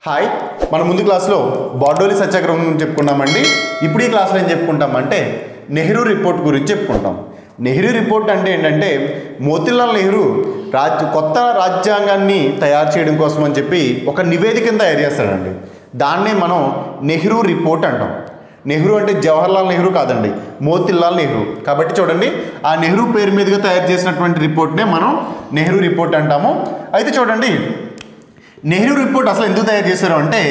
Hi, మన ముందు క్లాస్లో బార్డోలి సత్యాగ్రహం గురించి చెప్పుకున్నామండి. ఇప్పుడు ఈ క్లాస్లో ఏం చెప్పుకుంటామంటే నెహ్రూ రిపోర్ట్ గురించి చెప్పుకుంటాం. నెహ్రూ రిపోర్ట్ అంటే ఏంటంటే మోతీలాల్ నెహ్రూ కొత్త రాజ్యాంగాన్ని తయారు చేయడం కోసం అని చెప్పి ఒక నివేదికను తయారు చేస్తాడండి. దాన్నే మనం నెహ్రూ రిపోర్ట్ అంటాం. నెహ్రూ అంటే జవహర్లాల్ నెహ్రూ కాదండి, మోతీలాల్ నెహ్రూ. కాబట్టి చూడండి, ఆ నెహ్రూ పేరు మీదుగా తయారు చేసినటువంటి రిపోర్ట్నే మనం నెహ్రూ రిపోర్ట్ అంటాము. అయితే చూడండి, నెహ్రూ రిపోర్ట్ అసలు ఎందుకు తయారు చేశారు అంటే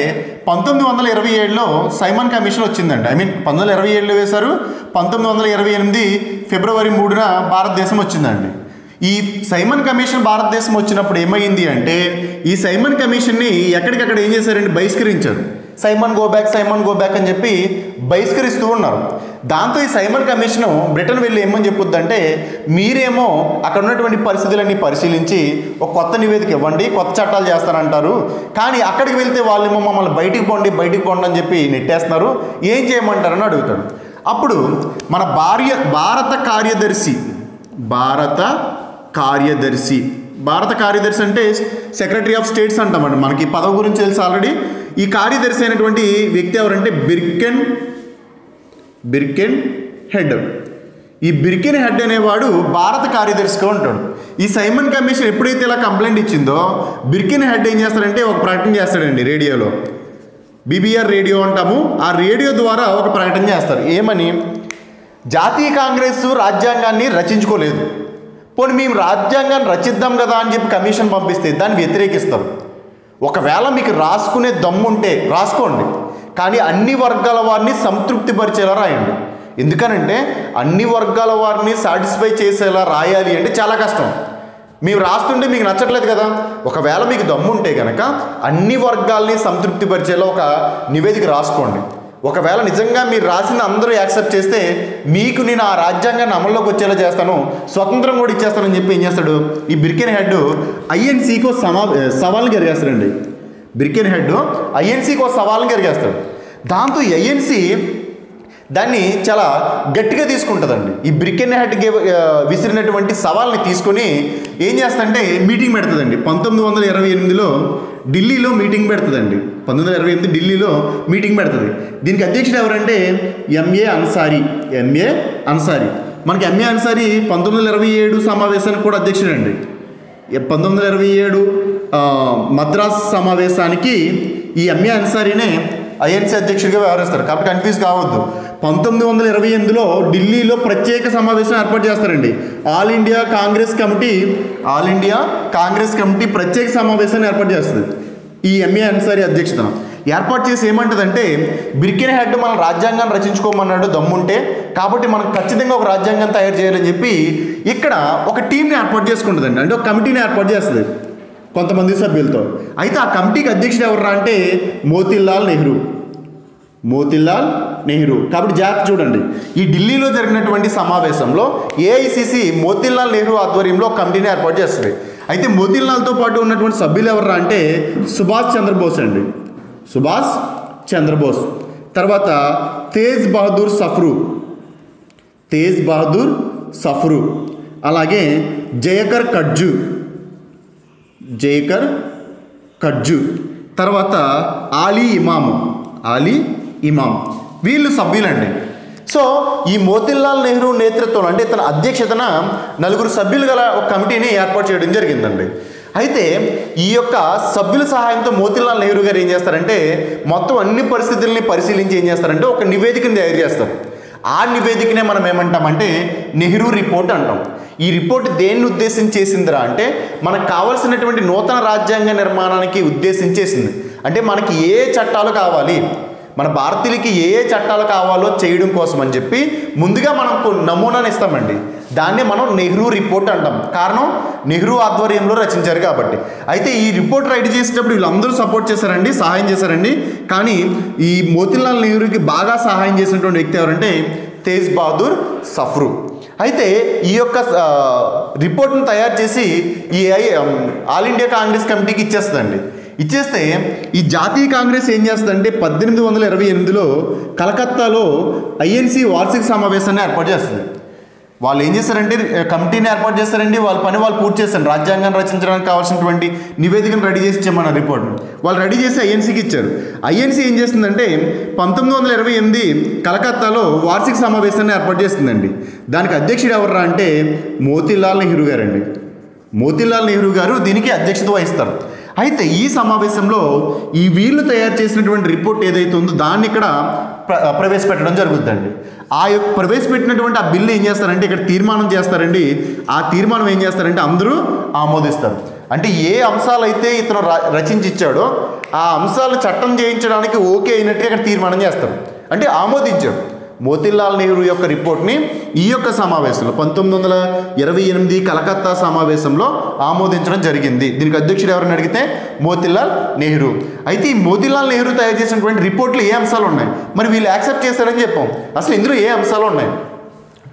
1927లో సైమన్ కమిషన్ వచ్చిందండి. 1927లో వేశారు, 1928 ఫిబ్రవరి 3న భారతదేశం వచ్చిందండి. ఈ సైమన్ కమిషన్ భారతదేశం వచ్చినప్పుడు ఏమైంది అంటే ఈ సైమన్ కమిషన్ని ఎక్కడికక్కడ ఏం చేశారండి, బహిష్కరించారు. సైమన్ గో బ్యాక్ అని చెప్పి బహిష్కరిస్తూ ఉన్నారు. దాంతో ఈ సైమన్ కమిషన్ బ్రిటన్ వెళ్ళి ఏమని చెప్పుద్దంటే, మీరేమో అక్కడ ఉన్నటువంటి పరిస్థితులన్నీ పరిశీలించి ఒక కొత్త నివేదిక ఇవ్వండి, కొత్త చట్టాలు చేస్తారంటారు, కానీ అక్కడికి వెళ్తే వాళ్ళేమో మమ్మల్ని బయటికి పోండి అని చెప్పి నెట్టేస్తున్నారు, ఏం చేయమంటారని అడుగుతాడు. అప్పుడు మన భారత కార్యదర్శి అంటే సెక్రటరీ ఆఫ్ స్టేట్స్ అంటామండి. మనకి పదవి గురించి తెలుసు ఆల్రెడీ. ఈ కార్యదర్శి అయినటువంటి వ్యక్తి ఎవరంటే బిర్కెన్ హెడ్. ఈ బిర్కెన్ హెడ్ అనేవాడు భారత కార్యదర్శిగా ఉంటాడు. ఈ సైమన్ కమిషన్ ఎప్పుడైతే ఇలా కంప్లైంట్ ఇచ్చిందో బిర్కెన్ హెడ్ ఏం చేస్తాడంటే ఒక ప్రకటన చేస్తాడండి రేడియోలో. బీబీఆర్ రేడియో అంటాము. ఆ రేడియో ద్వారా ఒక ప్రకటన చేస్తారు. ఏమని? జాతీయ కాంగ్రెస్ రాజ్యాంగాన్ని రచించుకోలేదు, పోనీ మేము రాజ్యాంగాన్ని రచిద్దాం కదా అని చెప్పి కమిషన్ పంపిస్తే దాన్ని వ్యతిరేకిస్తారు. ఒకవేళ మీకు రాసుకునే దమ్ముంటే రాసుకోండి, కానీ అన్ని వర్గాల వారిని సంతృప్తిపరిచేలా రాయండి. ఎందుకనంటే అన్ని వర్గాల వారిని సాటిస్ఫై చేసేలా రాయాలి అంటే చాలా కష్టం. మేము రాస్తుంటే మీకు నచ్చట్లేదు కదా, ఒకవేళ మీకు దమ్ముంటే కనుక అన్ని వర్గాల్ని సంతృప్తిపరిచేలా ఒక నివేదిక రాసుకోండి. ఒకవేళ నిజంగా మీరు రాసింది అందరూ యాక్సెప్ట్ చేస్తే మీకు నేను ఆ రాజ్యాంగాన్ని అమల్లోకి వచ్చేలా చేస్తాను, స్వతంత్రం కూడా ఇచ్చేస్తానని చెప్పి ఏం చేస్తాడు ఈ బిర్కెన్ హెడ్ ఐఎన్సీకి సవాల్ని జరిగేస్తాడండి. బిర్కెన్ హెడ్ ఐఎన్సీకి సవాల్ని జరిగేస్తాడు. దాంతో ఐఎన్సీ దాన్ని చాలా గట్టిగా తీసుకుంటుందండి. ఈ బిర్కెన్ హెడ్ విసిరినటువంటి సవాల్ని తీసుకొని ఏం చేస్తుందంటే మీటింగ్ పెడుతుందండి. 1928లో ఢిల్లీలో మీటింగ్ పెడుతుందండి. 1928 ఢిల్లీలో మీటింగ్ పెడుతుంది. దీనికి అధ్యక్షుడు ఎవరంటే ఎంఏ అన్సారీ. మనకి ఎంఏ అన్సారీ 1927 సమావేశానికి కూడా అధ్యక్షుడు అండి. 1927 మద్రాస్ సమావేశానికి ఈ ఎంఏ అన్సారీనే ఐఎన్సీ అధ్యక్షుడిగా వ్యవహరిస్తారు. కాబట్టి కన్ఫ్యూజ్ కావద్దు. 1928లో ఢిల్లీలో ప్రత్యేక సమావేశం ఏర్పాటు చేస్తారండి. ఆల్ ఇండియా కాంగ్రెస్ కమిటీ ప్రత్యేక సమావేశాన్ని ఏర్పాటు చేస్తుంది. ఈ ఎంఏ అన్సారీ అధ్యక్షతన ఏర్పాటు చేసి ఏమంటుందంటే, బిర్కెన్ హెడ్ మన రాజ్యాంగాన్ని రచించుకోమన్నాడు దమ్ముంటే, కాబట్టి మనం ఖచ్చితంగా ఒక రాజ్యాంగం తయారు చేయాలని చెప్పి ఇక్కడ ఒక టీంని ఏర్పాటు చేసుకుంటుందండి. అంటే ఒక కమిటీని ఏర్పాటు చేస్తుంది కొంతమంది సభ్యులతో. అయితే ఆ కమిటీకి అధ్యక్షుడు ఎవరు అంటే మోతీలాల్ నెహ్రూ. కాబట్టి జాగ్రత్త చూడండి, ఈ ఢిల్లీలో జరిగినటువంటి సమావేశంలో ఏఐసిసి మోతీలాల్ నెహ్రూ ఆధ్వర్యంలో ఒక కమిటీని ఏర్పాటు చేస్తుంది. అయితే మోతీలాల్తో పాటు ఉన్నటువంటి సభ్యులు ఎవరు అంటే సుభాష్ చంద్రబోస్, తర్వాత తేజ్ బహదూర్ సఫ్రూ, అలాగే జయకర్ కడ్జు, తర్వాత ఆలీ ఇమాం. వీళ్ళు సభ్యులండి. సో ఈ మోతీలాల్ నెహ్రూ నేతృత్వంలో అంటే తన అధ్యక్షతన 4 సభ్యులు గల ఒక కమిటీని ఏర్పాటు చేయడం జరిగిందండి. అయితే ఈ యొక్క సభ్యుల సహాయంతో మోతీలాల్ నెహ్రూ గారు ఏం చేస్తారంటే మొత్తం అన్ని పరిస్థితుల్ని పరిశీలించి ఏం చేస్తారంటే ఒక నివేదికను తయారు చేస్తారు. ఆ నివేదికనే మనం ఏమంటామంటే నెహ్రూ రిపోర్ట్ అంటాం. ఈ రిపోర్ట్ దేన్ని ఉద్దేశించి చేసిందిరా అంటే మనకు కావాల్సినటువంటి నూతన రాజ్యాంగ నిర్మాణానికి ఉద్దేశించేసింది. అంటే మనకి ఏ చట్టాలు కావాలి, మన భారతీయులకి ఏ చట్టాలు కావాలో చేయడం కోసం అని చెప్పి ముందుగా మనం నమూనాను ఇస్తామండి. దాన్ని మనం నెహ్రూ రిపోర్ట్ అంటాం. కారణం నెహ్రూ ఆధ్వర్యంలో రచించారు కాబట్టి. అయితే ఈ రిపోర్ట్ రైట్ చేసేటప్పుడు వీళ్ళందరూ సహాయం చేశారండి. కానీ ఈ మోతీలాల్ నెహ్రూకి బాగా సహాయం చేసినటువంటి వ్యక్తి ఎవరంటే తేజ్ బహదూర్ సఫ్రూ. అయితే ఈ యొక్క రిపోర్ట్ను తయారు చేసి ఈ ఆల్ ఇండియా కాంగ్రెస్ కమిటీకి ఇచ్చేస్తే ఈ జాతీయ కాంగ్రెస్ ఏం చేస్తుందంటే 1828లో కలకత్తాలో ఐఎన్సీ వార్షిక సమావేశాన్ని ఏర్పాటు చేస్తుంది. వాళ్ళు ఏం చేస్తారంటే కమిటీని ఏర్పాటు చేస్తారండి, వాళ్ళ పని వాళ్ళు పూర్తి చేస్తారు. రాజ్యాంగాన్ని రచించడానికి కావాల్సినటువంటి నివేదికను రెడీ చేసి ఇచ్చామన్న రిపోర్ట్ వాళ్ళు రెడీ చేసి ఐఎన్సీకి ఇచ్చారు. ఐఎన్సీ ఏం చేస్తుందంటే 1928 కలకత్తాలో వార్షిక సమావేశాన్ని ఏర్పాటు చేస్తుందండి. దానికి అధ్యక్షుడు ఎవర్రా అంటే మోతీలాల్ నెహ్రూ గారండి. మోతీలాల్ నెహ్రూ గారు దీనికి అధ్యక్షత వహిస్తారు. అయితే ఈ సమావేశంలో ఈ వీళ్ళు తయారు చేసినటువంటి రిపోర్ట్ ఏదైతే ఉందో దాన్ని ఇక్కడ ప్రవేశపెట్టడం జరుగుతుందండి. ఆ యొక్క ప్రవేశపెట్టినటువంటి ఆ బిల్లు ఏం చేస్తారంటే ఇక్కడ తీర్మానం చేస్తారండి. ఆ తీర్మానం ఏం చేస్తారంటే అందరూ ఆమోదిస్తారు. అంటే ఏ అంశాలు అయితే ఇతను రచించి ఇచ్చాడో ఆ అంశాలు చట్టం చేయించడానికి ఓకే అయినట్టుగా ఇక్కడ తీర్మానం చేస్తారు, అంటే ఆమోదించాడు. మోతీలాల్ నెహ్రూ యొక్క రిపోర్ట్ని ఈ యొక్క సమావేశంలో 1928 కలకత్తా సమావేశంలో ఆమోదించడం జరిగింది. దీనికి అధ్యక్షుడు ఎవరిని అడిగితే మోతీలాల్ నెహ్రూ. అయితే ఈ మోతీలాల్ నెహ్రూ తయారు చేసినటువంటి రిపోర్ట్లు ఏ అంశాలు ఉన్నాయి, మరి వీళ్ళు యాక్సెప్ట్ చేస్తారని చెప్పాం. అసలు ఇందులో ఏ అంశాలు ఉన్నాయి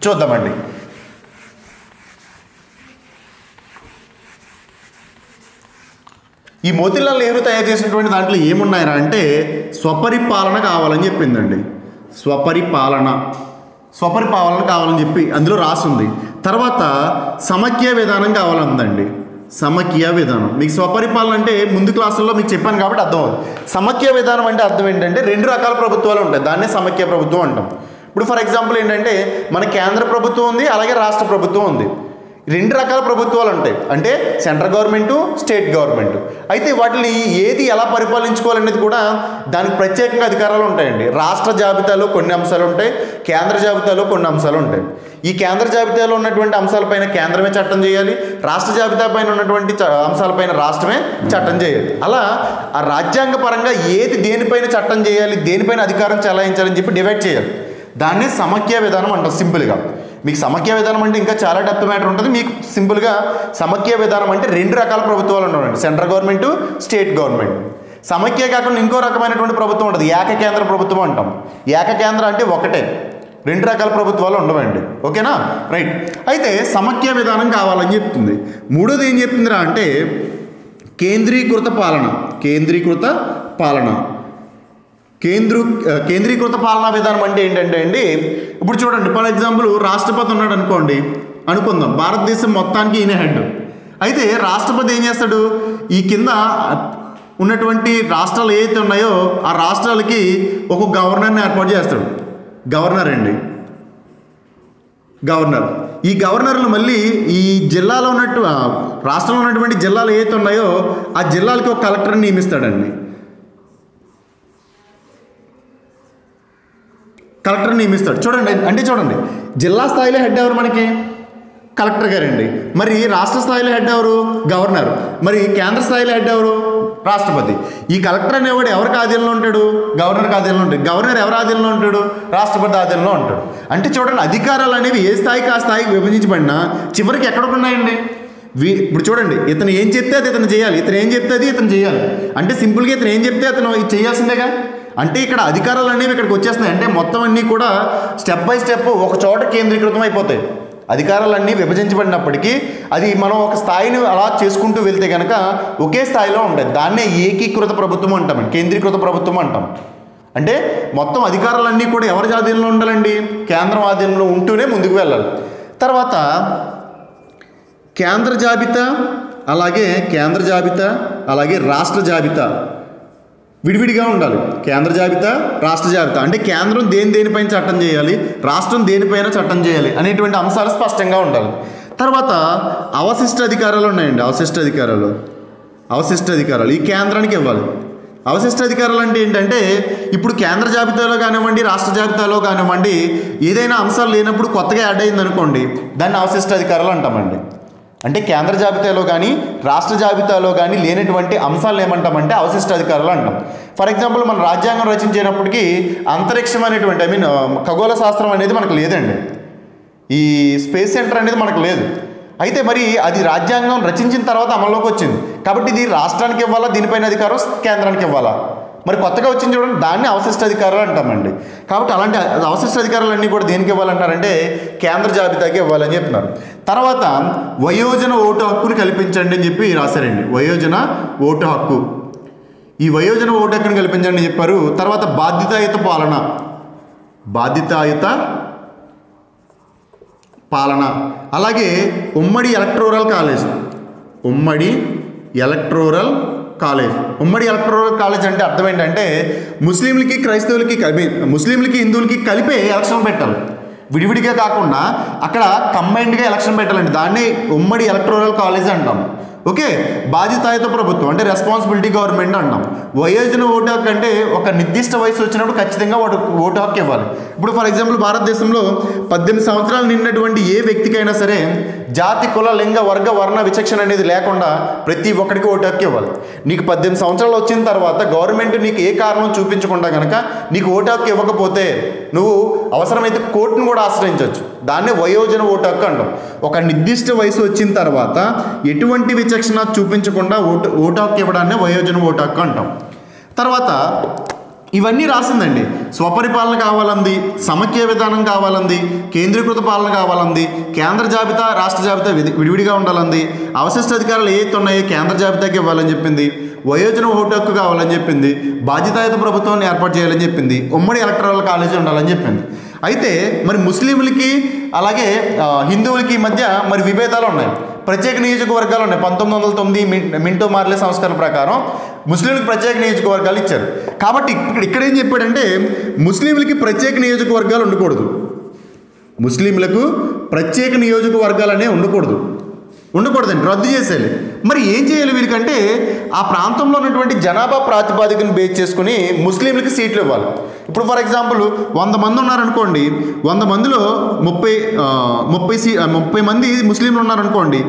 చూద్దామండి. ఈ మోతీలాల్ నెహ్రూ తయారు చేసినటువంటి దాంట్లో ఏమున్నాయరా అంటే స్వపరిపాలన కావాలని చెప్పిందండి. స్వపరిపాలన కావాలని చెప్పి అందులో రాసుంది. తర్వాత సమైక్య విధానం కావాలందండి. సమైక్య విధానం మీకు స్వపరిపాలన అంటే ముందు క్లాసుల్లో మీకు చెప్పాను కాబట్టి అర్థం అవుతుంది. సమైక్య విధానం అంటే అర్థం ఏంటంటే 2 రకాల ప్రభుత్వాలు ఉంటాయి, దాన్నే సమైక్య ప్రభుత్వం అంటాం. ఇప్పుడు ఫర్ ఎగ్జాంపుల్ ఏంటంటే మన కేంద్ర ప్రభుత్వం ఉంది, అలాగే రాష్ట్ర ప్రభుత్వం ఉంది. 2 రకాల ప్రభుత్వాలు ఉంటాయి, అంటే సెంట్రల్ గవర్నమెంటు, స్టేట్ గవర్నమెంట్. అయితే వాటిని ఏది ఎలా పరిపాలించుకోవాలనేది కూడా దానికి ప్రత్యేకంగా అధికారాలు ఉంటాయండి. రాష్ట్ర జాబితాలో కొన్ని అంశాలు ఉంటాయి, కేంద్ర జాబితాలో కొన్ని అంశాలు ఉంటాయి. ఈ కేంద్ర జాబితాలో ఉన్నటువంటి అంశాలపైన కేంద్రమే చట్టం చేయాలి, రాష్ట్ర జాబితా పైన ఉన్నటువంటి అంశాలపైన రాష్ట్రమే చట్టం చేయాలి. అలా ఆ రాజ్యాంగ పరంగా ఏది దేనిపైన చట్టం చేయాలి, దేనిపైన అధికారం చెలాయించాలని చెప్పి డివైడ్ చేయాలి. దాన్నే సమైక్య విధానం అంటాం సింపుల్గా. మీకు సమైక్య విధానం అంటే ఇంకా చాలా డెప్త్ మ్యాటర్ ఉంటుంది. మీకు సింపుల్గా సమైక్య విధానం అంటే 2 రకాల ప్రభుత్వాలు ఉన్నాయండి, సెంట్రల్ గవర్నమెంట్, స్టేట్ గవర్నమెంట్. సమైక్య కాకుండా ఇంకో రకమైనటువంటి ప్రభుత్వం ఉంటుంది, ఏకకేంద్ర ప్రభుత్వం అంటాం. ఏకకేంద్ర అంటే ఒకటే, 2 రకాల ప్రభుత్వాలు ఉండవండి. ఓకేనా, రైట్. అయితే సమైక్య విధానం కావాలని చెప్తుంది. మూడోది ఏం చెప్తుందిరా అంటే కేంద్రీకృత పాలనా విధానం అంటే ఏంటంటే అండి, ఇప్పుడు చూడండి ఫర్ ఎగ్జాంపుల్ రాష్ట్రపతి ఉన్నాడు అనుకుందాం. భారతదేశం మొత్తానికి ఈయన హెడ్. అయితే రాష్ట్రపతి ఏం చేస్తాడు, ఈ కింద ఉన్నటువంటి రాష్ట్రాలు ఏవైతే ఉన్నాయో ఆ రాష్ట్రాలకి ఒక గవర్నర్ని ఏర్పాటు చేస్తాడు. గవర్నర్. ఈ గవర్నర్లు మళ్ళీ ఈ జిల్లాలో రాష్ట్రంలో ఉన్నటువంటి జిల్లాలు ఏవైతే ఉన్నాయో ఆ జిల్లాలకి ఒక కలెక్టర్ని నియమిస్తాడండి. చూడండి జిల్లా స్థాయిలో హెడ్ ఎవరు మనకి, కలెక్టర్ గారండి. మరి రాష్ట్ర స్థాయిలో హెడ్ ఎవరు, గవర్నర్. మరి కేంద్ర స్థాయిలో హెడ్ ఎవరు, రాష్ట్రపతి. ఈ కలెక్టర్ అనేవాడు ఎవరికి ఆధీనంలో ఉంటాడు, గవర్నర్కి ఆధీనంలో ఉంటాడు. గవర్నర్ ఎవరి ఆధీనంలో ఉంటాడు, రాష్ట్రపతి ఆధీనంలో ఉంటాడు. అంటే చూడండి అధికారాలు అనేవి ఏ స్థాయికి ఆ స్థాయికి విభజించబడినా చివరికి ఎక్కడ ఉన్నాయండి. ఇప్పుడు చూడండి ఇతను ఏం చెప్తే అది ఇతను చేయాలి, ఇతను ఏం చెప్తే అది ఇతను చేయాలి. అంటే సింపుల్గా ఇతను ఏం చెప్తే అతను చేయాల్సిందేగా. అంటే ఇక్కడ అధికారాలు అనేవి ఇక్కడికి వచ్చేస్తున్నాయి. అంటే మొత్తం అన్నీ కూడా స్టెప్ బై స్టెప్ ఒక చోట కేంద్రీకృతం అయిపోతాయి. అధికారాలన్నీ విభజించబడినప్పటికీ అది మనం ఒక స్థాయిని అలా చేసుకుంటూ వెళ్తే కనుక ఒకే స్థాయిలో ఉంటాయి. దాన్నే ఏకీకృత ప్రభుత్వం అంటాం, కేంద్రీకృత ప్రభుత్వం అంటాం. అంటే మొత్తం అధికారాలన్నీ కూడా ఎవరి ఆధీనంలో ఉండాలండి, కేంద్రం ఆధీనంలో ఉంటూనే ముందుకు వెళ్ళాలి. తర్వాత కేంద్ర జాబితా అలాగే రాష్ట్ర జాబితా విడివిడిగా ఉండాలి. కేంద్ర జాబితా, రాష్ట్ర జాబితా అంటే కేంద్రం దేనిపైన చట్టం చేయాలి, రాష్ట్రం దేనిపైన చట్టం చేయాలి అనేటువంటి అంశాలు స్పష్టంగా ఉండాలి. తర్వాత అవశిష్ట అధికారాలు ఉన్నాయండి. అవశిష్ట అధికారాలు ఈ కేంద్రానికి ఇవ్వాలి. అవశిష్ట అధికారాలు అంటే ఏంటంటే ఇప్పుడు కేంద్ర జాబితాలో కానివ్వండి, రాష్ట్ర జాబితాలో కానివ్వండి ఏదైనా అంశాలు లేనప్పుడు కొత్తగా యాడ్ అయింది అనుకోండి, దాన్ని అవశిష్ట అధికారాలు అంటామండి. అంటే కేంద్ర జాబితాలో కానీ రాష్ట్ర జాబితాలో కానీ లేనటువంటి అంశాలు ఏమంటామంటే అవశిష్ట అధికారాలు అంటాం. ఫర్ ఎగ్జాంపుల్ మన రాజ్యాంగం రచించేటప్పటికి అంతరిక్షం అనేటువంటి ఖగోళ శాస్త్రం అనేది మనకు లేదండి. ఈ స్పేస్ సెంటర్ అనేది మనకు లేదు. అయితే మరి అది రాజ్యాంగం రచించిన తర్వాత అమల్లోకి వచ్చింది కాబట్టి ఇది రాష్ట్రానికి ఇవ్వాలా, దీనిపైన అధికారం కేంద్రానికి ఇవ్వాలా, మరి కొత్తగా వచ్చింది చూడండి, దాన్ని అవశిష్ట అధికారాలు అంటామండి. కాబట్టి అలాంటి అవశిష్ట అధికారాలన్నీ కూడా దేనికి ఇవ్వాలంటారంటే కేంద్ర జాబితాకి ఇవ్వాలని చెప్తున్నారు. తర్వాత వయోజన ఓటు హక్కుని కల్పించండి అని చెప్పి రాశారండి. వయోజన ఓటు హక్కు, ఈ వయోజన ఓటు హక్కుని కల్పించండి అని చెప్పారు. తర్వాత బాధ్యతాయుత పాలన, అలాగే ఉమ్మడి ఎలక్టోరల్ కాలేజ్. ఉమ్మడి ఎలక్టోరల్ కాలేజ్ అంటే అర్థం ఏంటంటే ముస్లింలకి క్రైస్తవులకి ముస్లింలకి హిందువులకి కలిపే ఎలక్షన్ పెట్టాలి, విడివిడిగా కాకుండా అక్కడ కంబైన్డ్గా ఎలక్షన్ పెట్టాలండి. దాన్ని ఉమ్మడి ఎలక్టోరల్ కాలేజ్ అంటాం. ఓకే, బాధ్యతాయుత ప్రభుత్వం అంటే రెస్పాన్సిబిలిటీ గవర్నమెంట్ అంటాం. వయోజన ఓటు హక్కు అంటే ఒక నిర్దిష్ట వయసు వచ్చినప్పుడు ఖచ్చితంగా ఓటు హక్కు ఇవ్వాలి. ఇప్పుడు ఫర్ ఎగ్జాంపుల్ భారతదేశంలో 18 సంవత్సరాలు నిన్నటువంటి ఏ వ్యక్తికైనా సరే జాతి, కుల, లింగ, వర్గ, వర్ణ విచక్షణ అనేది లేకుండా ప్రతి ఒక్కరికి ఓటు హక్కు ఇవ్వాలి. నీకు 18 సంవత్సరాలు వచ్చిన తర్వాత గవర్నమెంట్ నీకు ఏ కారణం చూపించకుండా కనుక నీకు ఓటు హక్కు ఇవ్వకపోతే నువ్వు అవసరమైతే కోర్టును కూడా ఆశ్రయించవచ్చు. దాన్నే వయోజన ఓటు హక్కు అంటాం. ఒక నిర్దిష్ట వయసు వచ్చిన తర్వాత ఎటువంటి విచక్షణ చూపించకుండా ఓటు హక్కు ఇవ్వడాన్ని వయోజన ఓటు హక్కు అంటాం. తర్వాత ఇవన్నీ రాసిందండి. స్వపరిపాలన కావాలంది, సమైక్య విధానం కావాలంది, కేంద్రీకృత పాలన కావాలంది, కేంద్ర జాబితా రాష్ట్ర జాబితా విడివిడిగా ఉండాలంది, అవశిష్ట అధికారాలు ఏవైతే ఉన్నాయో కేంద్ర జాబితాకి ఇవ్వాలని చెప్పింది, వయోజన ఓటు హక్కు కావాలని చెప్పింది, బాధ్యతాయుత ప్రభుత్వాన్ని ఏర్పాటు చేయాలని చెప్పింది, ఉమ్మడి ఎలక్టోరల్ కాలేజీ ఉండాలని చెప్పింది. అయితే మరి ముస్లింలకి అలాగే హిందువులకి మధ్య మరి విభేదాలు ఉన్నాయి, ప్రత్యేక నియోజకవర్గాలు ఉన్నాయి. 1909 మింటో మార్లే సంస్కరణ ప్రకారం ముస్లింలకు ప్రత్యేక నియోజకవర్గాలు ఇచ్చారు. కాబట్టి ఇక్కడ ఏం చెప్పాడంటే ముస్లింలకి ప్రత్యేక నియోజకవర్గాలు ఉండకూడదు, ముస్లింలకు ప్రత్యేక నియోజకవర్గాలు అనేవి ఉండకూడదండి, రద్దు చేసేయాలి. మరి ఏం చేయాలి వీళ్ళకంటే ఆ ప్రాంతంలో ఉన్నటువంటి జనాభా ప్రాతిపాదికను బేస్ చేసుకుని ముస్లింలకి సీట్లు ఇవ్వాలి. ఇప్పుడు ఫర్ ఎగ్జాంపుల్ 100 మంది ఉన్నారనుకోండి, 100 మందిలో 30 మంది ముస్లింలు ఉన్నారనుకోండి,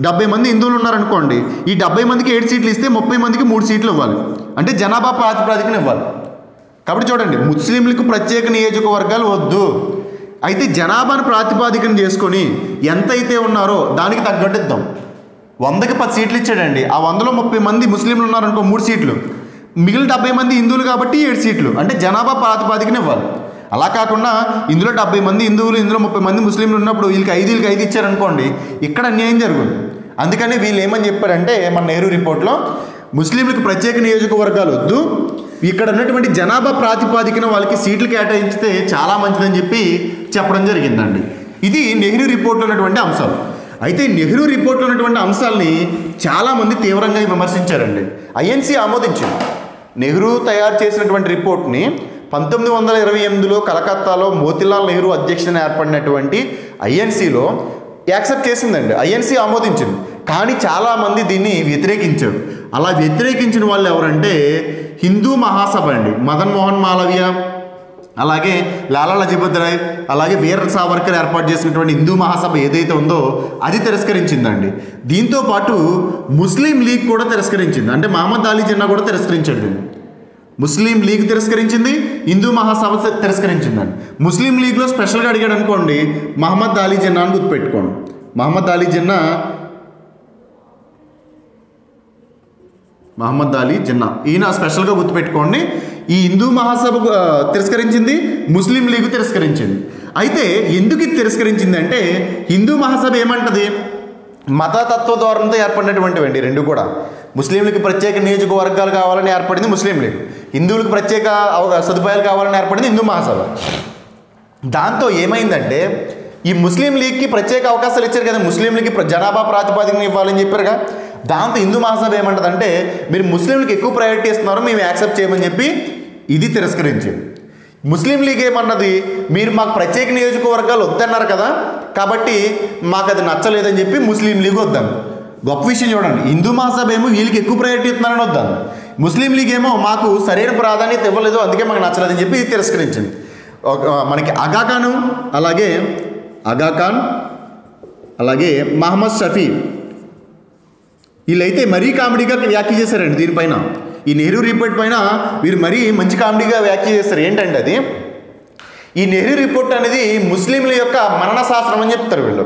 70 మంది హిందువులు ఉన్నారనుకోండి, ఈ 70 మందికి 7 సీట్లు ఇస్తే 30 మందికి 3 సీట్లు ఇవ్వాలి, అంటే జనాభా ప్రాతిపాదికను ఇవ్వాలి. కాబట్టి చూడండి, ముస్లింలకు ప్రత్యేక నియోజకవర్గాలు వద్దు, అయితే జనాభాను ప్రాతిపాదికన చేసుకొని ఎంతైతే ఉన్నారో దానికి తగ్గట్టు ఇద్దాం. 100కి 10 సీట్లు ఇచ్చాడండి, ఆ 100లో 30 మంది ముస్లింలు ఉన్నారనుకో 3 సీట్లు, మిగిలిన 70 మంది హిందువులు కాబట్టి 7 సీట్లు, అంటే జనాభా ప్రాతిపాదికన ఇవ్వాలి. అలా కాకుండా ఇందులో 70 మంది హిందువులు, ఇందులో 30 మంది ముస్లింలు ఉన్నప్పుడు వీళ్ళకి 5 ఇచ్చారనుకోండి, ఇక్కడ అన్యాయం జరుగుతుంది. అందుకని వీళ్ళు ఏమని చెప్పారంటే మన నెహ్రూ రిపోర్ట్లో ముస్లింలకు ప్రత్యేక నియోజకవర్గాలు వద్దు, ఇక్కడ ఉన్నటువంటి జనాభా ప్రాతిపాదికన వాళ్ళకి సీట్లు కేటాయించితే చాలా మంచిదని చెప్పడం జరిగిందండి. ఇది నెహ్రూ రిపోర్ట్లో ఉన్నటువంటి అంశాలు. అయితే నెహ్రూ రిపోర్ట్లో ఉన్నటువంటి అంశాలని చాలామంది తీవ్రంగా విమర్శించారండి. ఐఎన్సీ ఆమోదించింది. నెహ్రూ తయారు చేసినటువంటి రిపోర్ట్ని 1928లో కలకత్తాలో మోతీలాల్ నెహ్రూ అధ్యక్షతన ఏర్పడినటువంటి ఐఎన్సీలో యాక్సెప్ట్ చేసిందండి, ఐఎన్సీ ఆమోదించింది. కానీ చాలామంది దీన్ని వ్యతిరేకించారు. అలా వ్యతిరేకించిన వాళ్ళు ఎవరంటే హిందూ మహాసభ అండి. మదన్ మోహన్ మాలవీయ, అలాగే లాలా లజపత్ రాయ్, అలాగే వీర సావర్కర్ ఏర్పాటు చేసినటువంటి హిందూ మహాసభ ఏదైతే ఉందో అది తిరస్కరించిందండి. దీంతో పాటు ముస్లిం లీగ్ కూడా తిరస్కరించింది, అంటే మహమ్మద్ అలీ జిన్నా కూడా తిరస్కరించాడు. ముస్లిం లీగ్ తిరస్కరించింది, హిందూ మహాసభ తిరస్కరించిందండి. ముస్లిం లీగ్లో స్పెషల్గా అడిగాడు అనుకోండి, మహమ్మద్ అలీ జిన్నా అని గుర్తుపెట్టుకోండి. మహమ్మద్ అలీ జిన్నా ఈయన స్పెషల్గా గుర్తుపెట్టుకోండి. ఈ హిందూ మహాసభ తిరస్కరించింది, ముస్లిం లీగ్ తిరస్కరించింది. అయితే ఎందుకు ఇది తిరస్కరించింది అంటే హిందూ మహాసభ ఏమంటది, మతతత్వ ధోరణితో ఏర్పడినటువంటివండి రెండు కూడా. ముస్లింలకి ప్రత్యేక నియోజకవర్గాలు కావాలని ఏర్పడింది ముస్లిం లీగ్, హిందువులకు ప్రత్యేక సదుపాయాలు కావాలని ఏర్పడింది హిందూ మహాసభ. దాంతో ఏమైందంటే ఈ ముస్లిం లీగ్కి ప్రత్యేక అవకాశాలు ఇచ్చారు కదా, ముస్లింలకి జనాభా ప్రాతిపాదికన ఇవ్వాలని చెప్పారుగా. దాంతో హిందూ మహాసభ ఏమంటుందంటే మీరు ముస్లింలకు ఎక్కువ ప్రయారిటీ ఇస్తున్నారు, మేము యాక్సెప్ట్ చేయమని చెప్పి ఇది తిరస్కరించింది. ముస్లిం లీగ్ ఏమన్నది, మీరు మాకు ప్రత్యేక నియోజకవర్గాలు వద్దన్నారు కదా, కాబట్టి మాకు అది నచ్చలేదని చెప్పి ముస్లిం లీగ్ వద్దాను. గొప్ప విషయం చూడండి, హిందూ మహాసభ ఏమో వీళ్ళకి ఎక్కువ ప్రయారిటీ ఇస్తున్నారని వద్దాను, ముస్లిం లీగ్ ఏమో మాకు సరైన ప్రాధాన్యత ఇవ్వలేదు అందుకే మాకు నచ్చలేదని చెప్పి ఇది తిరస్కరించింది. మనకి ఆగాఖాన్ అలాగే మహమ్మద్ షఫీ వీళ్ళైతే మరీ కామెడీగా వ్యాఖ్య చేశారండి దీనిపైన. ఈ నెహ్రూ రిపోర్ట్ పైన వీరు మరీ మంచి కామెడీగా వ్యాఖ్య చేస్తారు. ఏంటంటే అది ఈ నెహ్రూ రిపోర్ట్ అనేది ముస్లింల యొక్క మరణ శాస్త్రం అని చెప్తారు వీళ్ళు.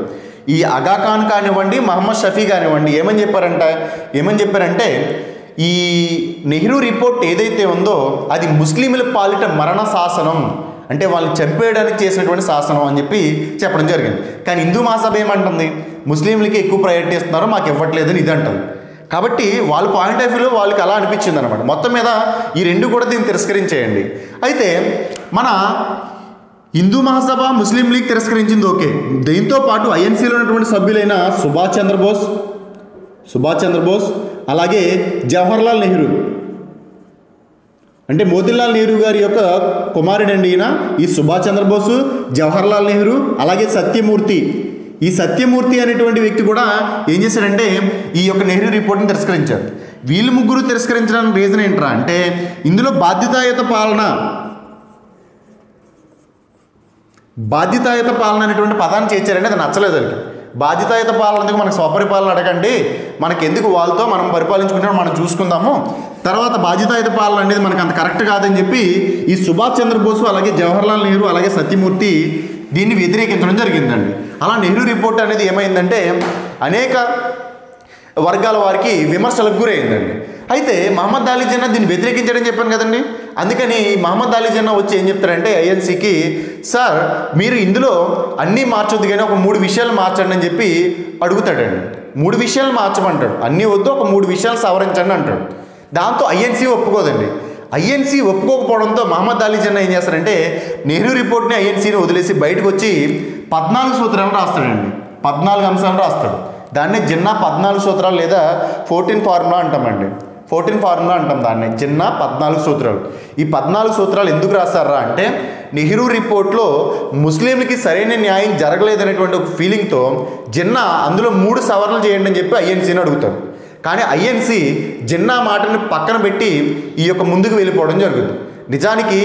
ఈ ఆగాఖాన్ కానివ్వండి, మహమ్మద్ షఫీ కానివ్వండి ఏమని చెప్పారంటే ఈ నెహ్రూ రిపోర్ట్ ఏదైతే ఉందో అది ముస్లింల పాలిట మరణ శాసనం, అంటే వాళ్ళని చంపేయడానికి చేసినటువంటి శాసనం అని చెప్పడం జరిగింది. కానీ హిందూ మహాసభ ఏమంటుంది, ముస్లింలకి ఎక్కువ ప్రయారిటీ ఇస్తున్నారు, మాకు ఇవ్వట్లేదని ఇది అంటుంది. కాబట్టి వాళ్ళ పాయింట్ ఆఫ్ వ్యూలో వాళ్ళకి అలా అనిపించింది అనమాట. మొత్తం మీద ఈ రెండు కూడా దీన్ని తిరస్కరించేయండి. అయితే మన హిందూ మహాసభ ముస్లిం లీగ్ తిరస్కరించింది ఓకే. దీంతో పాటు ఐఎన్సీలో ఉన్నటువంటి సభ్యులైన సుభాష్ చంద్రబోస్ అలాగే జవహర్లాల్ నెహ్రూ, అంటే మోతీలాల్ నెహ్రూ గారి యొక్క కుమారుడండి ఈయన. ఈ సుభాష్ చంద్రబోసు, జవహర్లాల్ నెహ్రూ అలాగే సత్యమూర్తి, ఈ సత్యమూర్తి అనేటువంటి వ్యక్తి కూడా ఏం చేశాడంటే ఈ యొక్క నెహ్రూ రిపోర్ట్ని తిరస్కరించారు. వీళ్ళు ముగ్గురు తిరస్కరించడానికి రీజన్ ఏంట్రా అంటే ఇందులో బాధ్యతాయుత పాలన అనేటువంటి పదాన్ని చేర్చారంటే అది నచ్చలేదు వాళ్ళకి. బాధ్యతాయుత పాలన ఎందుకు, మనకు స్వపరిపాలన అడగండి, మనకి ఎందుకు వాళ్ళతో మనం పరిపాలించుకుంటే మనం చూసుకుందాము, తర్వాత బాధ్యతాయుత పాలన అనేది మనకు అంత కరెక్ట్ కాదని చెప్పి ఈ సుభాష్ చంద్రబోసు అలాగే జవహర్లాల్ నెహ్రూ అలాగే సత్యమూర్తి దీన్ని వ్యతిరేకించడం జరిగిందండి. అలా నెహ్రూ రిపోర్ట్ అనేది ఏమైందంటే అనేక వర్గాల వారికి విమర్శలకు గురైందండి. అయితే మహమ్మద్ అలీ జిన్నా దీన్ని వ్యతిరేకించడం చెప్పాను కదండి. అందుకని మహమ్మద్ అలీ జిన్నా వచ్చి ఏం చెప్తారంటే ఐఎన్సీకి, సార్ మీరు ఇందులో అన్నీ మార్చొద్దు కానీ ఒక 3 విషయాలు మార్చండి అని చెప్పి అడుగుతాడండి. 3 విషయాలు మార్చమంటాడు, అన్నీ వద్దు ఒక 3 విషయాలు సవరించండి అంటాడు. దాంతో ఐఎన్సీ ఒప్పుకోదండి. ఐఎన్సీ ఒప్పుకోకపోవడంతో మహమ్మద్ అలీ జిన్నా ఏం చేస్తారంటే నెహ్రూ రిపోర్ట్ని ఐఎన్సీని వదిలేసి బయటకు వచ్చి 14 సూత్రాలు రాస్తాడండి. 14 అంశాలు రాస్తాడు. దాన్నే జిన్నా 14 సూత్రాలు లేదా 14 ఫార్ములా అంటామండి. 14 ఫార్ములా అంటాం దాన్ని, జిన్నా 14 సూత్రాలు. ఈ 14 సూత్రాలు ఎందుకు రాస్తారా అంటే నెహ్రూ రిపోర్ట్లో ముస్లింలకి సరైన న్యాయం జరగలేదనేటువంటి ఒక ఫీలింగ్తో జిన్నా అందులో 3 సవరణలు చేయండి అని చెప్పి ఐఎన్సీని అడుగుతాడు. కానీ ఐఎన్సీ జిన్నా మాటని పక్కన పెట్టి ఈ యొక్క ముందుకు వెళ్ళిపోవడం జరుగుతుంది. నిజానికి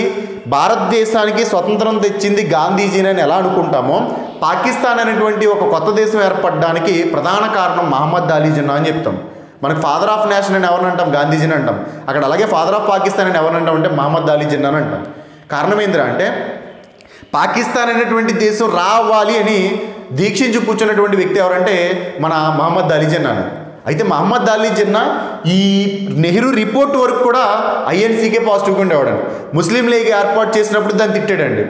భారతదేశానికి స్వతంత్రం తెచ్చింది గాంధీజీని ఎలా అనుకుంటామో పాకిస్తాన్ అనేటువంటి ఒక కొత్త దేశం ఏర్పడడానికి ప్రధాన కారణం మహమ్మద్ అలీ జిన్నా అని చెప్తాం. మనకు ఫాదర్ ఆఫ్ నేషన్ అని ఎవరిని అంటాం, గాంధీజీని అంటాం. అక్కడ అలాగే ఫాదర్ ఆఫ్ పాకిస్తాన్ అని ఎవరిని అంటాం అంటే మహమ్మద్ అలీ జిన్నా అని అంటాం. కారణం ఏందిరా అంటే పాకిస్తాన్ అనేటువంటి దేశం రావాలి అని దీక్షించి కూర్చున్నటువంటి వ్యక్తి ఎవరంటే మన మహమ్మద్ అలీ జిన్నా. అయితే మహమ్మద్ అలీ జిన్నా ఈ నెహ్రూ రిపోర్ట్ వరకు కూడా ఐఎన్సీకే పాజిటివ్గా ఉండేవాడండి. ముస్లిం లీగ్ ఏర్పాటు చేసినప్పుడు దాన్ని తిట్టాడండి.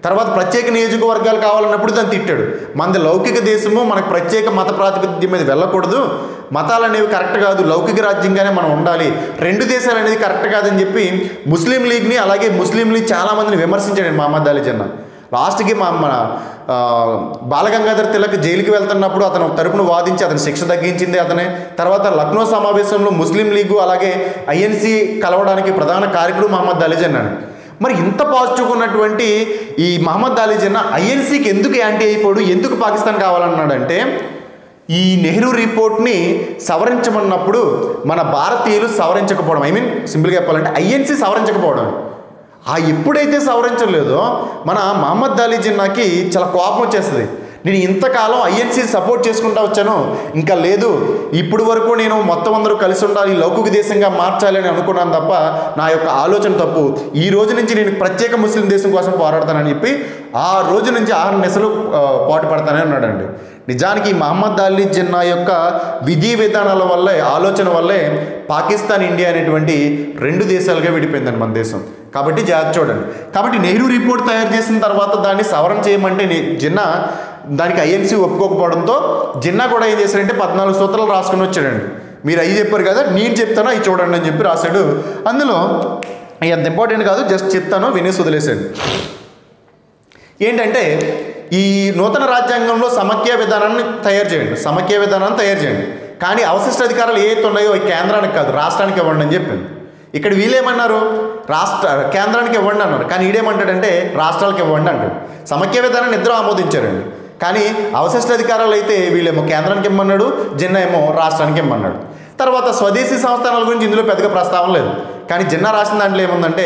తర్వాత ప్రత్యేక నియోజకవర్గాలు కావాలన్నప్పుడు దాన్ని తిట్టాడు. మనది లౌకిక దేశము, మనకు ప్రత్యేక మత ప్రాతిపదిక మీద వెళ్ళకూడదు, మతాలు అనేవి కరెక్ట్ కాదు, లౌకిక రాజ్యంగానే మనం ఉండాలి, 2 దేశాలు అనేది కరెక్ట్ కాదని చెప్పి ముస్లిం లీగ్ని అలాగే ముస్లిం లీగ్ చాలామందిని విమర్శించాడు మహమ్మద్ అలీ జిన్నా. లాస్ట్కి మన బాలగంగాధర్ తిలక్ జైలుకి వెళ్తున్నప్పుడు అతను తరపున వాదించి అతని శిక్ష తగ్గించింది అతనే. తర్వాత లక్నో సమావేశంలో ముస్లిం లీగు అలాగే ఐఎన్సీ కలవడానికి ప్రధాన కారకుడు మహమ్మద్ అలీ జిన్నా. మరి ఇంత పాజిటివ్గా ఉన్నటువంటి ఈ మహమ్మద్ అలీ జిన్నా ఐఎన్సీకి ఎందుకు యాంటీ అయిపోయాడు, ఎందుకు పాకిస్తాన్ కావాలన్నాడంటే ఈ నెహ్రూ రిపోర్ట్ని సవరించమన్నప్పుడు మన భారతీయులు సవరించకపోవడం, సింపుల్గా చెప్పాలంటే ఐఎన్సీ సవరించకపోవడం. ఎప్పుడైతే సవరించలేదో మన మహమ్మద్ అలీ జిన్నాకి చాలా కోపం వచ్చేస్తుంది. నేను ఇంతకాలం ఐఎన్సీ సపోర్ట్ చేసుకుంటూ వచ్చాను, ఇంకా లేదు, ఇప్పుడు వరకు నేను మొత్తం అందరూ కలిసి ఉండాలి, లౌకిక దేశంగా మార్చాలి అని అనుకున్నాను తప్ప నా యొక్క ఆలోచన తప్పు. ఈ రోజు నుంచి నేను ప్రత్యేక ముస్లిం దేశం కోసం పోరాడతానని చెప్పి ఆ రోజు నుంచి 6 నెలలు పాటు పడతానే ఉన్నాడండి. నిజానికి మహమ్మద్ అలీ జిన్నా యొక్క విధి విధానాల వల్లే, ఆలోచన వల్లే పాకిస్తాన్ ఇండియా అనేటువంటి 2 దేశాలుగా విడిపోయిందండి మన దేశం. కాబట్టి జాగ్రత్త చూడండి. కాబట్టి నెహ్రూ రిపోర్ట్ తయారు చేసిన తర్వాత దాన్ని సవరణ చేయమంటే జిన్నా దానికి ఐఎన్సీ ఒప్పుకోకపోవడంతో జిన్నా కూడా ఏం చేశాడంటే 14 సూత్రాలు రాసుకుని వచ్చాడండి. మీరు అవి చెప్పారు కదా, నేను చెప్తాను అవి చూడండి అని చెప్పి రాశాడు. అందులో ఎంత ఇంపార్టెంట్ కాదు, జస్ట్ చెప్తాను వినేసి వదిలేశాడు. ఏంటంటే ఈ నూతన రాజ్యాంగంలో సమైక్య విధానాన్ని తయారు చేయండి, కానీ అవశిష్ట అధికారాలు ఏవైతే ఉన్నాయో కేంద్రానికి కాదు రాష్ట్రానికి ఇవ్వండి అని చెప్పింది. ఇక్కడ వీళ్ళేమన్నారు, కేంద్రానికి ఇవ్వండి అన్నారు, కానీ ఈడేమంటాడంటే రాష్ట్రాలకు ఇవ్వండి అంటాడు. సమైక్య విధానాన్ని ఇద్దరు ఆమోదించారండి, కానీ అవశిష్ట అధికారాలు అయితే వీళ్ళేమో కేంద్రానికి ఇమ్మన్నాడు, జిన్నా ఏమో రాష్ట్రానికి ఇమ్మన్నాడు. తర్వాత స్వదేశీ సంస్థానాల గురించి ఇందులో పెద్దగా ప్రస్తావన లేదు, కానీ జిన్నా రాసిన దాంట్లో ఏముందంటే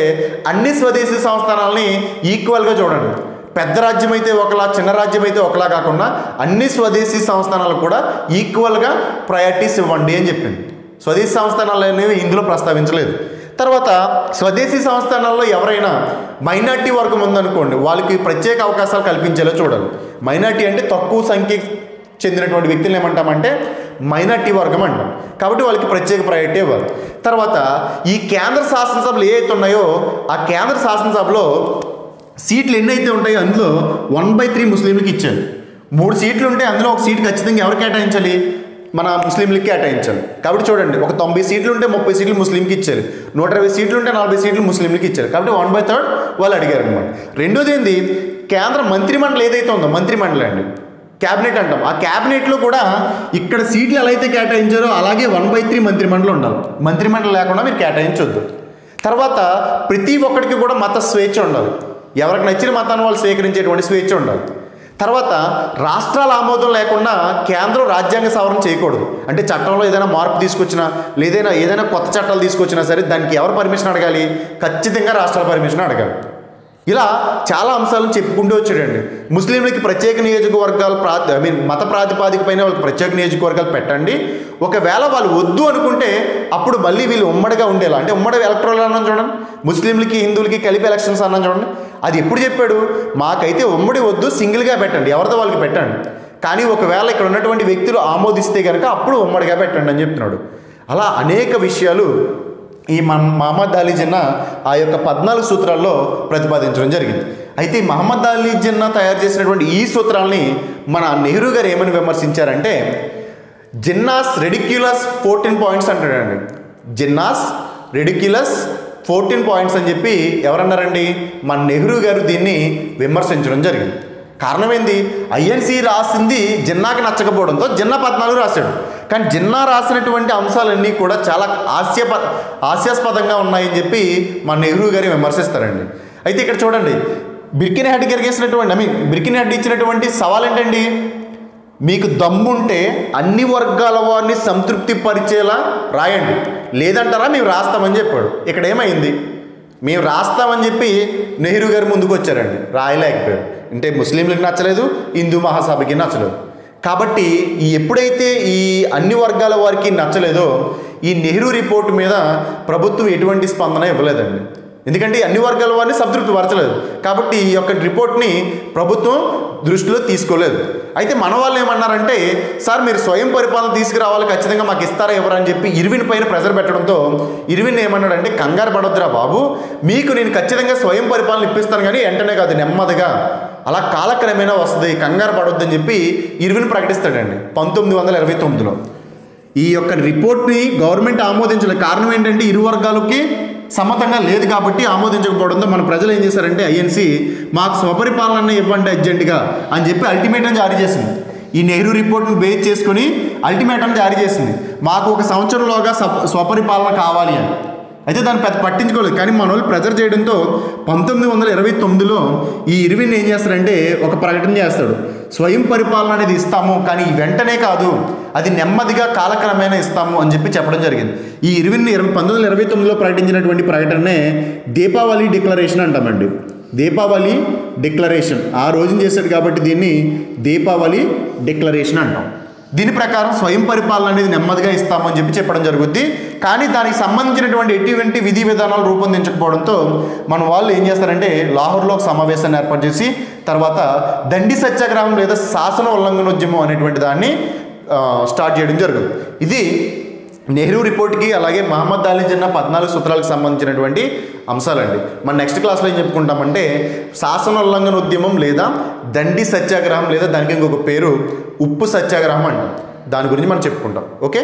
అన్ని స్వదేశీ సంస్థానాలని ఈక్వల్గా చూడండి. పెద్ద రాజ్యం అయితే ఒకలా, చిన్న రాజ్యం అయితే ఒకలా కాకుండా అన్ని స్వదేశీ సంస్థానాలకు కూడా ఈక్వల్గా ప్రయారిటీస్ ఇవ్వండి అని చెప్పింది. స్వదేశీ సంస్థానాలు అనేవి ఇందులో ప్రస్తావించలేదు. తర్వాత స్వదేశీ సంస్థానాల్లో ఎవరైనా మైనార్టీ వర్గం ఉందనుకోండి, వాళ్ళకి ప్రత్యేక అవకాశాలు కల్పించేలా చూడాలి. మైనార్టీ అంటే తక్కువ సంఖ్యకి చెందినటువంటి వ్యక్తులు ఏమంటామంటే మైనార్టీ వర్గం అంటాం. కాబట్టి వాళ్ళకి ప్రత్యేక ప్రయారిటీ ఇవ్వాలి. తర్వాత ఈ కేంద్ర శాసనసభలు ఏవైతే ఉన్నాయో ఆ కేంద్ర శాసనసభలో సీట్లు ఎన్నైతే ఉంటాయో అందులో 1/3 ముస్లింలకు ఇచ్చారు. 3 సీట్లు ఉంటే అందులో ఒక సీటు ఖచ్చితంగా ఎవరు కేటాయించాలి, మన ముస్లిం లీగ్కి కేటాయించాలి. కాబట్టి చూడండి, ఒక 90 సీట్లు ఉంటే 30 సీట్లు ముస్లింకి ఇచ్చారు, 120 సీట్లు ఉంటే 40 సీట్లు ముస్లింలకు ఇచ్చారు. కాబట్టి 1/3 వాళ్ళు అడిగారు అనమాట. రెండోది ఏంది, కేంద్ర మంత్రిమండలి ఏదైతే ఉందో, మంత్రిమండలి అండి, క్యాబినెట్ అంటాం, ఆ క్యాబినెట్లో కూడా ఇక్కడ సీట్లు ఎలా అయితే కేటాయించారో అలాగే 1/3 మంత్రిమండలి ఉండాలి. మంత్రిమండలి లేకుండా మీరు కేటాయించొద్దు. తర్వాత ప్రతి ఒక్కరికి కూడా మత స్వేచ్ఛ ఉండాలి. ఎవరికి నచ్చిన మతాన్ని వాళ్ళు స్వీకరించేటువంటి స్వేచ్ఛ ఉండాలి. తర్వాత రాష్ట్రాల ఆమోదం లేకుండా కేంద్రం రాజ్యాంగ సవరణ చేయకూడదు. అంటే చట్టంలో ఏదైనా మార్పు తీసుకొచ్చినా లేదా ఏదైనా కొత్త చట్టాలు తీసుకొచ్చినా సరే దానికి ఎవరు పర్మిషన్ అడగాలి? ఖచ్చితంగా రాష్ట్రాల పర్మిషన్ అడగాలి. ఇలా చాలా అంశాలను చెప్పుకుంటూ వచ్చాడండి. ముస్లింలకి ప్రత్యేక నియోజకవర్గాలు మత ప్రాతిపాదిక పైన వాళ్ళకి ప్రత్యేక నియోజకవర్గాలు పెట్టండి. ఒకవేళ వాళ్ళు వద్దు అనుకుంటే అప్పుడు మళ్ళీ వీళ్ళు ఉమ్మడిగా ఉండేలా, అంటే ఉమ్మడి ఎలక్ట్రల్ అన్నాం చూడండి, ముస్లింలకి హిందువులకి కలిపి ఎలక్షన్స్ అన్నాం చూడండి, అది ఎప్పుడు చెప్పాడు? మాకైతే ఉమ్మడి వద్దు, సింగిల్గా పెట్టండి, ఎవరితో వాళ్ళకి పెట్టండి, కానీ ఒకవేళ ఇక్కడ ఉన్నటువంటి వ్యక్తులు ఆమోదిస్తే కనుక అప్పుడు ఉమ్మడిగా పెట్టండి అని చెప్తున్నాడు. అలా అనేక విషయాలు ఈ మహమ్మద్ అలీ జిన్నా ఆ యొక్క 14 సూత్రాల్లో ప్రతిపాదించడం జరిగింది. అయితే ఈ మహమ్మద్ అలీ జిన్నా తయారు చేసినటువంటి ఈ సూత్రాలని మన నెహ్రూ గారు ఏమని విమర్శించారంటే, జిన్నాస్ రెడిక్యులస్ 14 పాయింట్స్ అంటాడండి. జిన్నాస్ రెడిక్యులస్ 14 పాయింట్స్ అని చెప్పి ఎవరన్నారండి? మన నెహ్రూ గారు దీన్ని విమర్శించడం జరిగింది. కారణం ఏంది? ఐఎన్సి రాసింది జిన్నాకి నచ్చకపోవడంతో జిన్నా 14 రాశాడు. కానీ జిన్నా రాసినటువంటి అంశాలన్నీ కూడా చాలా హాస్యాస్పదంగా ఉన్నాయని చెప్పి మన నెహ్రూ గారి విమర్శిస్తారండి. అయితే ఇక్కడ చూడండి, బిర్కిన్ హెడ్ బిర్కిన్ హెడ్ ఇచ్చినటువంటి సవాల్ ఏంటండి? మీకు దమ్ముంటే అన్ని వర్గాల వారిని సంతృప్తి పరిచేలా రాయండి, లేదంటారా మేము రాస్తామని చెప్పాడు. ఇక్కడ ఏమైంది? మేము రాస్తామని చెప్పి నెహ్రూ గారు ముందుకు వచ్చారండి, రాయలేకపోయారు. అంటే ముస్లింలకు నచ్చలేదు, హిందూ మహాసభకి నచ్చలేదు. కాబట్టి ఎప్పుడైతే ఈ అన్ని వర్గాల వారికి నచ్చలేదో ఈ నెహ్రూ రిపోర్టు మీద ప్రభుత్వం ఎటువంటి స్పందన ఇవ్వలేదండి. ఎందుకంటే అన్ని వర్గాల వారిని సంతృప్తి పరచలేదు. కాబట్టి ఈ యొక్క రిపోర్ట్ని ప్రభుత్వం దృష్టిలో తీసుకోలేదు. అయితే మన వాళ్ళు ఏమన్నారంటే, సార్ మీరు స్వయం పరిపాలన తీసుకురావాలి, ఖచ్చితంగా మాకు ఇస్తారా ఇవ్వరని చెప్పి ఇర్విన్ పైన ప్రెజర్ పెట్టడంతో ఇర్విన్ ఏమన్నాడంటే, కంగారు పడొద్దురా బాబు, మీకు నేను ఖచ్చితంగా స్వయం పరిపాలన ఇప్పిస్తాను, కానీ వెంటనే కాదు, నెమ్మదిగా, అలా కాలక్రమేణా వస్తుంది, కంగారు పడొద్దని చెప్పి ఇర్విన్ ప్రకటిస్తాడండి 1929లో. ఈ యొక్క రిపోర్ట్ని గవర్నమెంట్ ఆమోదించలేదు. కారణం ఏంటంటే ఇరు వర్గాలకి సమ్మతంగా లేదు కాబట్టి ఆమోదించకపోవడంతో మన ప్రజలు ఏం చేశారంటే, ఐఎన్సి మాకు స్వపరిపాలన ఇవ్వండి అర్జెంటుగా అని చెప్పి అల్టిమేటం జారీ చేసింది. ఈ నెహ్రూ రిపోర్ట్ని బేస్ చేసుకుని అల్టిమేటం జారీ చేసింది, మాకు 1 సంవత్సరంలోగా స్వపరిపాలన కావాలి అని. అయితే దాన్ని పెద్ద పట్టించుకోలేదు. కానీ మన వాళ్ళు ప్రెజర్ చేయడంతో 1929లో ఈ ఇర్విన్ ఏం చేస్తాడంటే ఒక ప్రకటన చేస్తాడు, స్వయం పరిపాలన అనేది ఇస్తాము, కానీ వెంటనే కాదు, అది నెమ్మదిగా కాలక్రమేణా ఇస్తాము అని చెప్పి చెప్పడం జరిగింది. ఈ ఇర్విన్ 1929లో ప్రకటించినటువంటి ప్రకటనే దీపావళి డిక్లరేషన్ అంటామండి. దీపావళి డిక్లరేషన్ ఆ రోజున చేశాడు కాబట్టి దీన్ని దీపావళి డిక్లరేషన్ అంటాం. దీని ప్రకారం స్వయం పరిపాలన అనేది నెమ్మదిగా ఇస్తామని చెప్పి చెప్పడం జరుగుద్ది. కానీ దానికి సంబంధించినటువంటి ఎటువంటి విధి విధానాలు రూపొందించకపోవడంతో మన వాళ్ళు ఏం చేస్తారంటే లాహోర్లో ఒక సమావేశాన్ని ఏర్పాటు చేసి తర్వాత దండి సత్యాగ్రహం లేదా శాసన ఉల్లంఘనోద్యమం అనేటువంటి దాన్ని స్టార్ట్ చేయడం జరుగుతుంది. ఇది నెహ్రూ రిపోర్ట్కి అలాగే మహమ్మద్ అలీ జిన్నా 14 సూత్రాలకు సంబంధించినటువంటి అంశాలండి. మన నెక్స్ట్ క్లాస్లో ఏం చెప్పుకుంటామంటే శాసన ఉల్లంఘనోద్యమం లేదా దండి సత్యాగ్రహం లేదా దానికి ఇంకొక పేరు ఉప్పు సత్యాగ్రహం అంటాం. దాని గురించి మనం చెప్పుకుంటాం. ఓకే.